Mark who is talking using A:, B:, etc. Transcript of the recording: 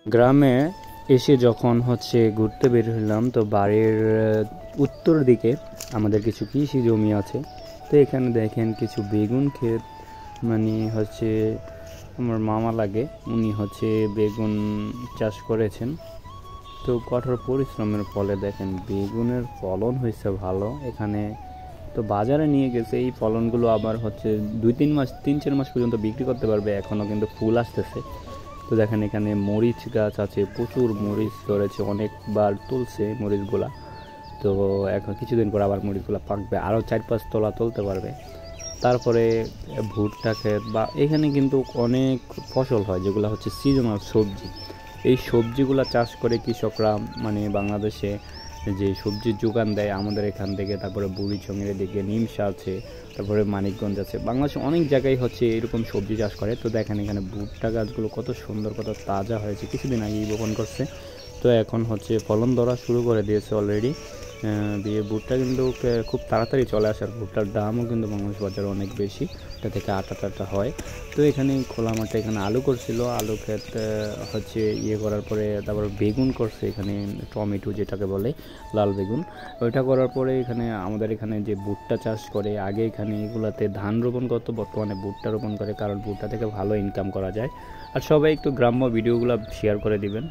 A: গ্রামে এসে যখন ঘুরতে বের হলাম, তো বাড়ির উত্তর দিকে আমাদের কিছু কৃষি জমি আছে। তো এখানে দেখেন কিছু বেগুন ক্ষেত, মানে আমার মামা লাগে, উনি বেগুন চাষ করেছেন। তো কঠোর পরিশ্রমের ফলে দেখেন বেগুনের ফলন হয়েছে ভালো। এখানে তো বাজারে নিয়ে গেছে, এই ফলনগুলো আবার 2-3 মাস 3-4 মাস পর্যন্ত বিক্রি করতে পারবে। এখনও কিন্তু ফুল আসতেছে। তো দেখেন এখানে মরিচ গাছ আছে, প্রচুর মরিচ ধরেছে, অনেকবার তুলছে মরিচগুলা। তো এখন কিছুদিন পর আবার মরিচগুলা পাকবে, আরও 4-5 তলা তুলতে পারবে। তারপরে ভুট্টা ক্ষেত, বা এখানে কিন্তু অনেক ফসল হয় যেগুলো সিজনাল সবজি। এই সবজিগুলা চাষ করে কৃষকরা, মানে বাংলাদেশে যে সবজির যোগান দেয় আমাদের এখান থেকে। তারপরে বুড়িচংয়ের এদিকে নিমসা আছে, তারপরে মানিকগঞ্জ আছে, বাংলাদেশে অনেক জায়গায় এরকম সবজি চাষ করে। তো দেখেন এখানে ভুট্টা গাছগুলো কত সুন্দর, কত তাজা হয়েছে, কিছুদিন আগেই বপন করছে। তো এখন ফলন ধরা শুরু করে দিয়েছে অলরেডি। দিয়ে ভুট্টা কিন্তু খুব তাড়াতাড়ি চলে আসে, আর ভুট্টার দামও কিন্তু বাংলাদেশ বাজারে অনেক বেশি, এটা থেকে আটা টাটা হয়। তো এখানে খোলা মাঠে এখানে আলু করছিল, আলু ক্ষেত ইয়ে করার পরে তারপর বেগুন করছে, এখানে টমেটো যেটাকে বলে লাল বেগুন, ওইটা করার পরে এখানে আমাদের এখানে যে ভুট্টা চাষ করে, আগে এখানে এগুলাতে ধান রোপণ করতো, বর্তমানে ভুট্টা রোপণ করে, কারণ ভুট্টা থেকে ভালো ইনকাম করা যায়। আর সবাই একটু গ্রাম্য ভিডিওগুলো শেয়ার করে দিবেন।